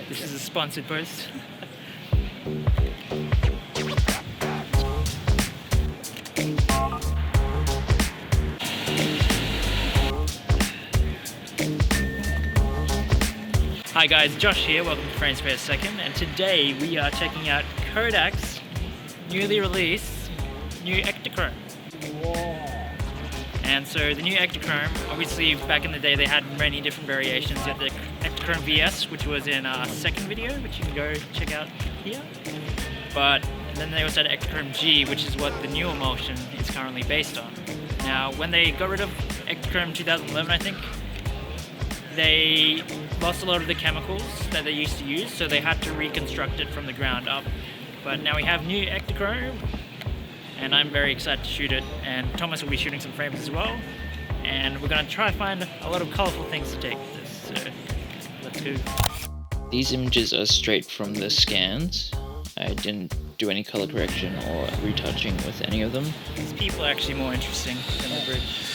This is a sponsored post. Hi guys, Josh here, welcome to Frames Per Second, and today we are checking out Kodak's newly released new Ektachrome. And so the new Ektachrome, obviously back in the day they had many different variations. You had the Ektachrome VS, which was in our second video, which you can go check out here. But then they also had Ektachrome G, which is what the new emulsion is currently based on. Now, when they got rid of Ektachrome 2011, I think, they lost a lot of the chemicals that they used to use, so they had to reconstruct it from the ground up. But now we have new Ektachrome, and I'm very excited to shoot it, and Thomas will be shooting some frames as well, and we're going to try to find a lot of colourful things to take with this, so let's go. These images are straight from the scans. I didn't do any color correction or retouching with any of them. These people are actually more interesting than the bridge.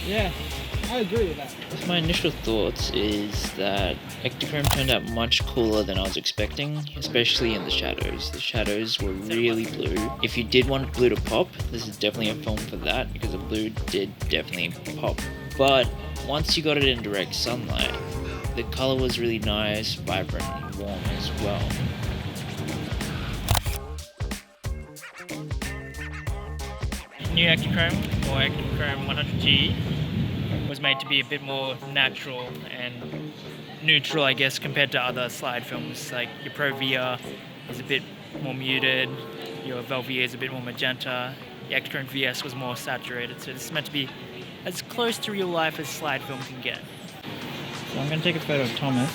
Yeah, I agree with that. My initial thoughts is that Ektachrome turned out much cooler than I was expecting, especially in the shadows. The shadows were really blue. If you did want blue to pop, this is definitely a film for that, because the blue did definitely pop. But once you got it in direct sunlight, the color was really nice, vibrant, and warm as well. New Ektachrome, or Ektachrome 100G, was made to be a bit more natural and neutral, I guess, compared to other slide films. Like your Pro VR is a bit more muted, your Velvia is a bit more magenta, the Ektachrome VS was more saturated, so this is meant to be as close to real life as slide film can get. So I'm going to take a photo of Thomas,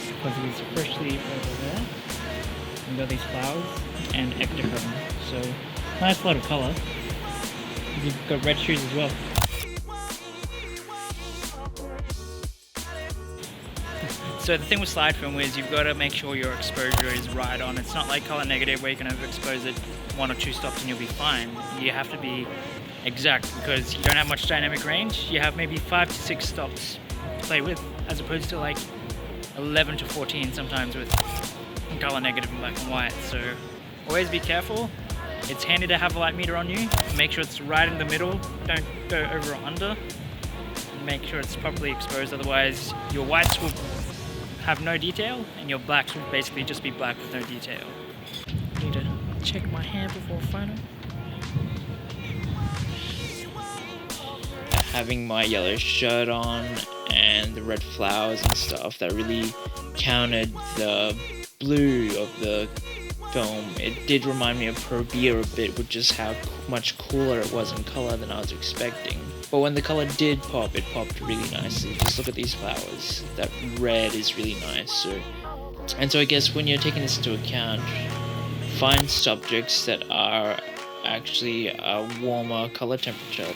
because he's freshly over there. We've got these flowers and Ektachrome, so nice lot of colour. You've got red shoes as well. So the thing with slide film is you've got to make sure your exposure is right on. It's not like color negative where you can overexpose it 1 or 2 stops and you'll be fine. You have to be exact because you don't have much dynamic range. You have maybe 5 to 6 stops to play with, as opposed to like 11 to 14 sometimes with color negative and black and white. So always be careful. It's handy to have a light meter on you. Make sure it's right in the middle. Don't go over or under. Make sure it's properly exposed, otherwise your whites will have no detail and your blacks will basically just be black with no detail. I need to check my hair before photo. Having my yellow shirt on and the red flowers and stuff, that really countered the blue of the film. It did remind me of Pro VR a bit, with just how much cooler it was in color than I was expecting. But when the color did pop, it popped really nicely. Just look at these flowers. That red is really nice. So I guess when you're taking this into account, find subjects that are actually a warmer color temperature.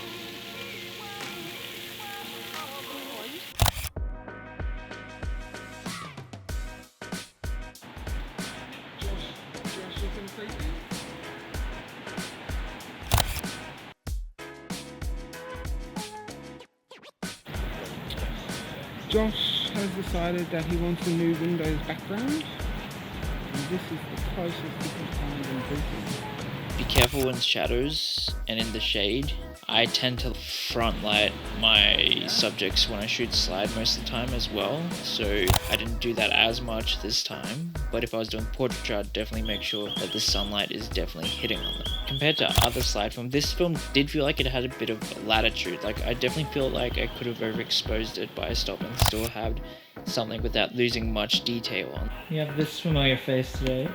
Josh has decided that he wants a new Windows background, and this is the closest he can find in Brisbane. Be careful in shadows and in the shade. I tend to front light my subjects when I shoot slide most of the time as well, so I didn't do that as much this time. But if I was doing portraiture, I'd definitely make sure that the sunlight is definitely hitting on them. Compared to other slide film, this film did feel like it had a bit of latitude. Like, I definitely feel like I could have overexposed it by a stop and still had something without losing much detail on. You have this familiar face today.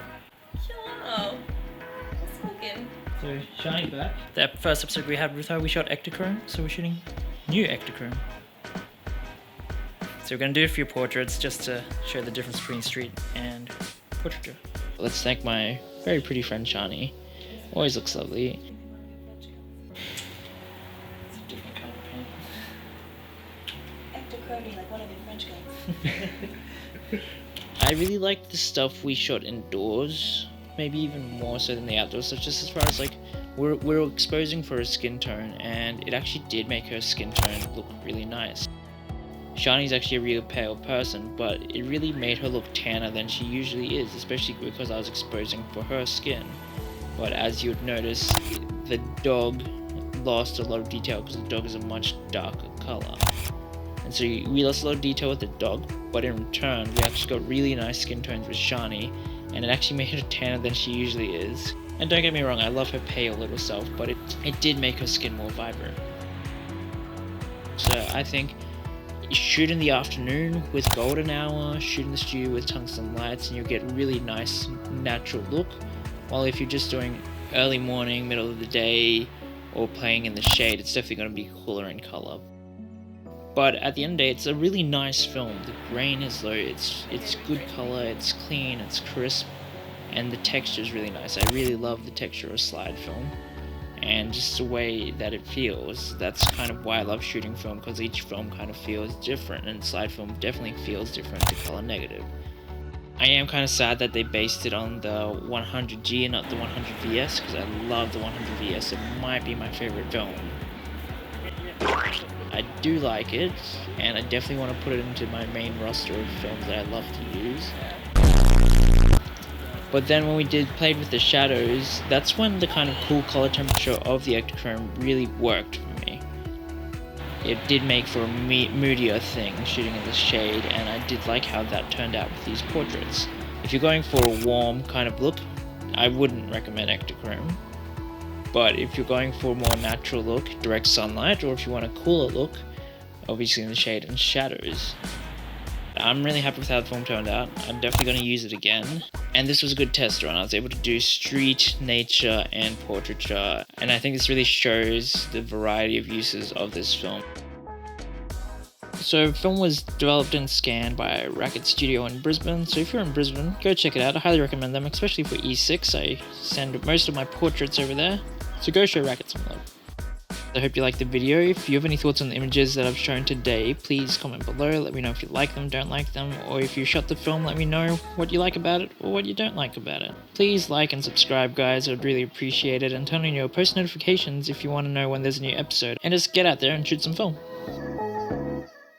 Hello. What's smoking? So, shining back. That first episode we had with her, we shot Ektachrome, so we're shooting new Ektachrome. So we're going to do a few portraits just to show the difference between street and portraiture. Let's thank my very pretty friend Shani. Always looks lovely. It's a different kind of paint. Ektachrome, like one of your French guys. I really liked the stuff we shot indoors, maybe even more so than the outdoors stuff, just as far as like we're exposing for her skin tone, and it actually did make her skin tone look really nice. Shani's actually a real pale person, but it really made her look tanner than she usually is, especially because I was exposing for her skin. But as you'd notice, the dog lost a lot of detail because the dog is a much darker color. And so we lost a lot of detail with the dog, but in return, we actually got really nice skin tones with Shani, and it actually made her tanner than she usually is. And don't get me wrong, I love her pale little self, but it did make her skin more vibrant. So I think shoot in the afternoon with golden hour, shoot in the studio with tungsten lights, and you'll get a really nice natural look. While if you're just doing early morning, middle of the day, or playing in the shade, it's definitely going to be cooler in color. But at the end of the day, it's a really nice film. The grain is low, it's good color, it's clean, it's crisp, and the texture is really nice. I really love the texture of slide film, and just the way that it feels. That's kind of why I love shooting film, because each film kind of feels different, and slide film definitely feels different to color negative. I am kind of sad that they based it on the 100G and not the 100 VS, because I love the 100 VS. It might be my favorite film. I do like it, and I definitely want to put it into my main roster of films that I love to use. But then when we played with the shadows, that's when the kind of cool color temperature of the Ektachrome really worked for me. It did make for a moodier thing shooting in the shade, and I did like how that turned out with these portraits. If you're going for a warm kind of look, I wouldn't recommend Ektachrome. But if you're going for a more natural look, direct sunlight, or if you want a cooler look, obviously in the shade and shadows. I'm really happy with how the film turned out. I'm definitely going to use it again. And this was a good test run. I was able to do street, nature, and portraiture. And I think this really shows the variety of uses of this film. So the film was developed and scanned by Racquet Studio in Brisbane. So if you're in Brisbane, go check it out. I highly recommend them, especially for E6. I send most of my portraits over there. So go show Racquet some love. I hope you liked the video. If you have any thoughts on the images that I've shown today, please comment below. Let me know if you like them, don't like them, or if you shot the film, let me know what you like about it or what you don't like about it. Please like and subscribe, guys. I'd really appreciate it, and turn on your post notifications if you want to know when there's a new episode. And just get out there and shoot some film.